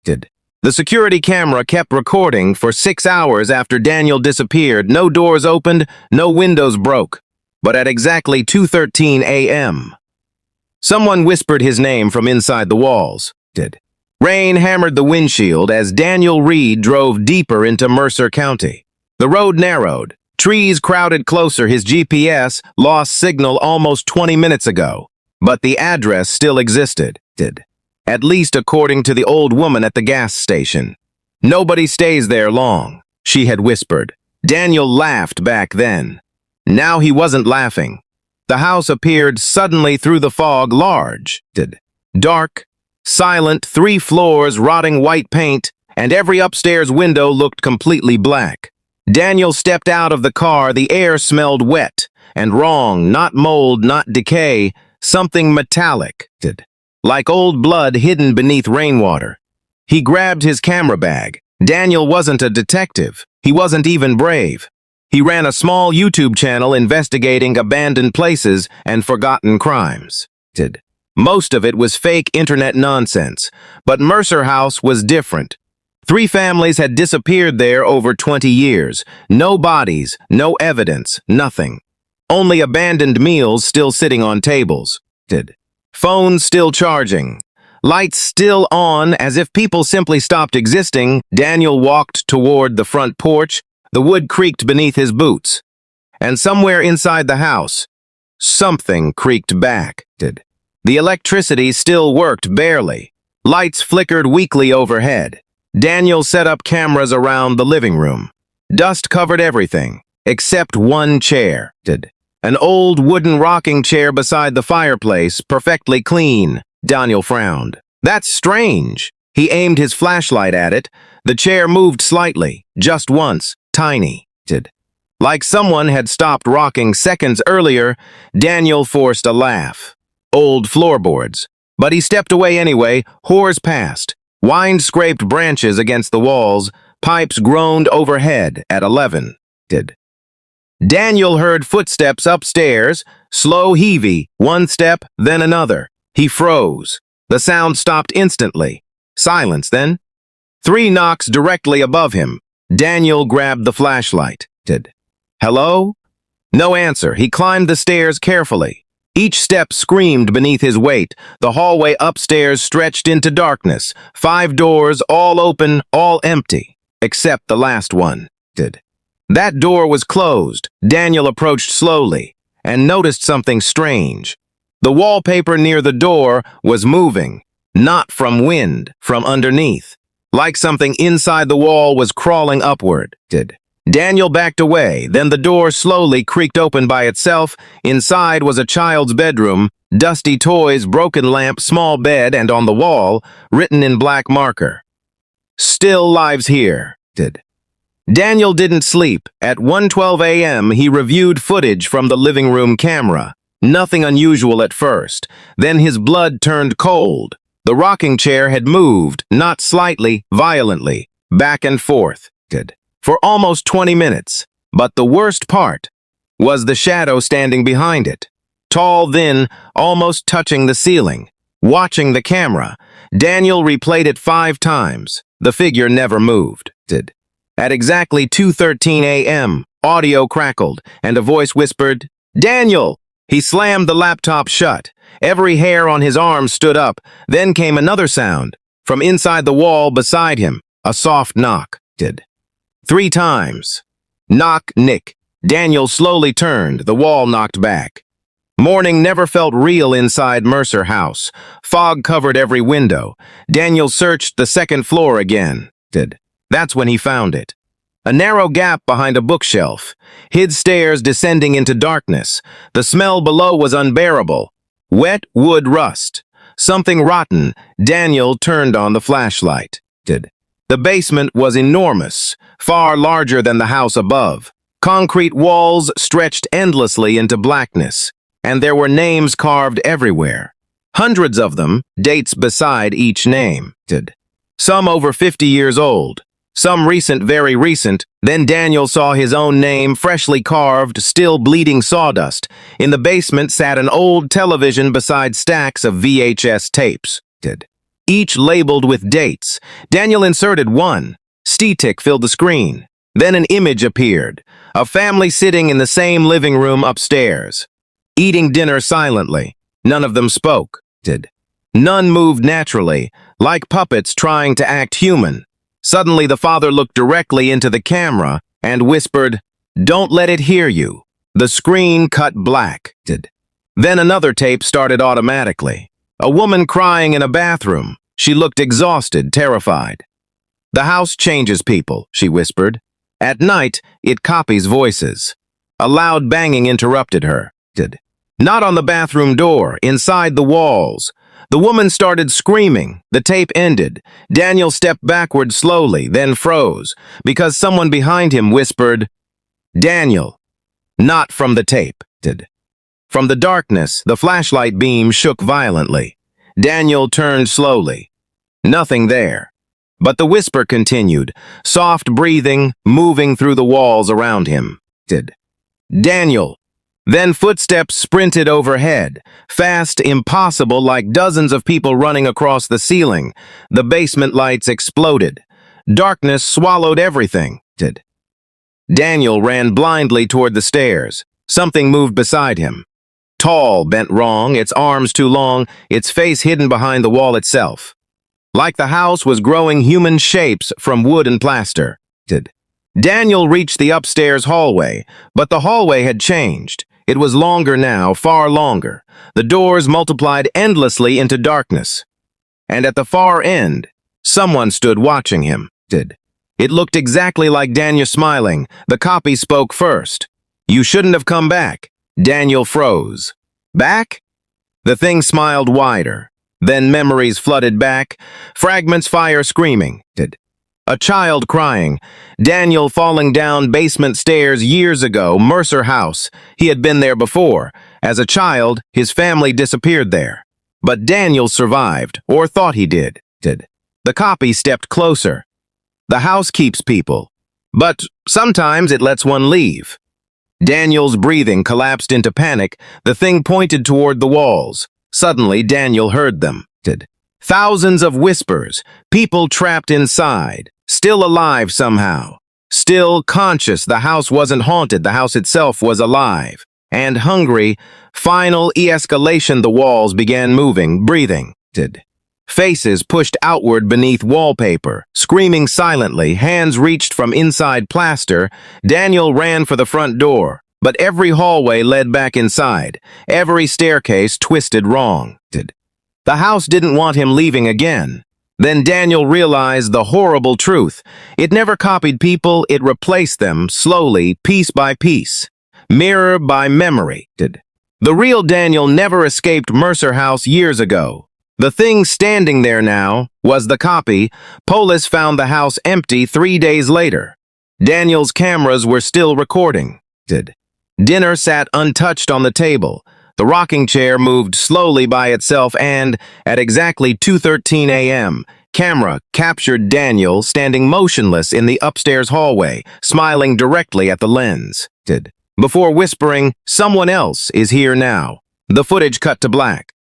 The security camera kept recording for 6 hours after Daniel disappeared. No doors opened, no windows broke. But at exactly 2:13 a.m., someone whispered his name from inside the walls. Rain hammered the windshield as Daniel Reed drove deeper into Mercer County. The road narrowed. Trees crowded closer. His GPS lost signal almost 20 minutes ago. But the address still existed. At least according to the old woman at the gas station. Nobody stays there long, she had whispered. Daniel laughed back then. Now he wasn't laughing. The house appeared suddenly through the fog, large, dark, silent, 3 floors, rotting white paint, and every upstairs window looked completely black. Daniel stepped out of the car. The air smelled wet and wrong, not mold, not decay, something metallic, like old blood hidden beneath rainwater. He grabbed his camera bag. Daniel wasn't a detective. He wasn't even brave. He ran a small YouTube channel investigating abandoned places and forgotten crimes. Most of it was fake internet nonsense, but Mercer House was different. 3 families had disappeared there over 20 years. No bodies, no evidence, nothing. Only abandoned meals still sitting on tables. Phones still charging. Lights still on, as if people simply stopped existing. Daniel walked toward the front porch. The wood creaked beneath his boots. And somewhere inside the house, something creaked back. The electricity still worked barely. Lights flickered weakly overhead. Daniel set up cameras around the living room. Dust covered everything, except one chair. An old wooden rocking chair beside the fireplace, perfectly clean. Daniel frowned. That's strange. He aimed his flashlight at it. The chair moved slightly, just once, tiny. Like someone had stopped rocking seconds earlier. Daniel forced a laugh. Old floorboards. But he stepped away anyway. Whores passed. Wind scraped branches against the walls. Pipes groaned overhead at 11. Daniel heard footsteps upstairs, slow heavy, one step, then another. He froze. The sound stopped instantly. Silence then. 3 knocks directly above him. Daniel grabbed the flashlight. Hello? No answer. He climbed the stairs carefully. Each step screamed beneath his weight. The hallway upstairs stretched into darkness. 5 doors, all open, all empty, except the last one. That door was closed. Daniel approached slowly and noticed something strange. The wallpaper near the door was moving, not from wind, from underneath, like something inside the wall was crawling upward. Daniel backed away, then the door slowly creaked open by itself. Inside was a child's bedroom, dusty toys, broken lamp, small bed, and on the wall, written in black marker, "Still lives here." Daniel didn't sleep. At 1:12 a.m., he reviewed footage from the living room camera. Nothing unusual at first. Then his blood turned cold. The rocking chair had moved, not slightly, violently, back and forth, for almost 20 minutes. But the worst part was the shadow standing behind it. Tall, thin, almost touching the ceiling. Watching the camera, Daniel replayed it 5 times. The figure never moved. At exactly 2:13 a.m., audio crackled, and a voice whispered, "Daniel!" He slammed the laptop shut. Every hair on his arm stood up. Then came another sound. From inside the wall beside him, a soft knock. 3 times. Knock, Nick. Daniel slowly turned. The wall knocked back. Morning never felt real inside Mercer House. Fog covered every window. Daniel searched the 2nd floor again. That's when he found it. A narrow gap behind a bookshelf. Hid stairs descending into darkness. The smell below was unbearable. Wet wood rust. Something rotten. Daniel turned on the flashlight. The basement was enormous, far larger than the house above. Concrete walls stretched endlessly into blackness, and there were names carved everywhere. Hundreds of them, dates beside each name. Some over 50 years old. Some recent, very recent. Then Daniel saw his own name, freshly carved, still bleeding sawdust. In the basement sat an old television beside stacks of VHS tapes. each labeled with dates. Daniel inserted one. Static filled the screen. Then an image appeared. A family sitting in the same living room upstairs, eating dinner silently. None of them spoke. None moved naturally, like puppets trying to act human. Suddenly the father looked directly into the camera and whispered, "Don't let it hear you." The screen cut black. Then another tape started automatically. A woman crying in a bathroom. She looked exhausted, terrified. "The house changes people," she whispered. "At night, it copies voices." A loud banging interrupted her. Not on the bathroom door, inside the walls. The woman started screaming. The tape ended. Daniel stepped backward slowly, then froze, because someone behind him whispered, "Daniel." Not from the tape. From the darkness, the flashlight beam shook violently. Daniel turned slowly. Nothing there. But the whisper continued, soft breathing, moving through the walls around him. "Daniel." Then footsteps sprinted overhead, fast, impossible, like dozens of people running across the ceiling. The basement lights exploded. Darkness swallowed everything. Daniel ran blindly toward the stairs. Something moved beside him. Tall, bent wrong, its arms too long, its face hidden behind the wall itself. Like the house was growing human shapes from wood and plaster. Daniel reached the upstairs hallway, but the hallway had changed. It was longer now, far longer. The doors multiplied endlessly into darkness. And at the far end, someone stood watching him. It looked exactly like Daniel smiling. The copy spoke first. "You shouldn't have come back." Daniel froze. "Back?" The thing smiled wider. Then memories flooded back. Fragments fire screaming. A child crying. Daniel falling down basement stairs years ago, Mercer House. He had been there before. As a child, his family disappeared there. But Daniel survived, or thought he did. The copy stepped closer. "The house keeps people, but sometimes it lets one leave." Daniel's breathing collapsed into panic. The thing pointed toward the walls. Suddenly, Daniel heard them. Thousands of whispers, people trapped inside, still alive somehow. Still conscious, the house wasn't haunted, the house itself was alive. And hungry, final escalation, the walls began moving, breathing. Faces pushed outward beneath wallpaper, screaming silently, hands reached from inside plaster. Daniel ran for the front door, but every hallway led back inside. Every staircase twisted wrong. The house didn't want him leaving again. Then Daniel realized the horrible truth. It never copied people, it replaced them, slowly, piece by piece. Mirror by memory. The real Daniel never escaped Mercer House years ago. The thing standing there now was the copy. Police found the house empty 3 days later. Daniel's cameras were still recording. Dinner sat untouched on the table. The rocking chair moved slowly by itself and, at exactly 2:13 a.m., camera captured Daniel standing motionless in the upstairs hallway, smiling directly at the lens. Before whispering, "Someone else is here now." The footage cut to black.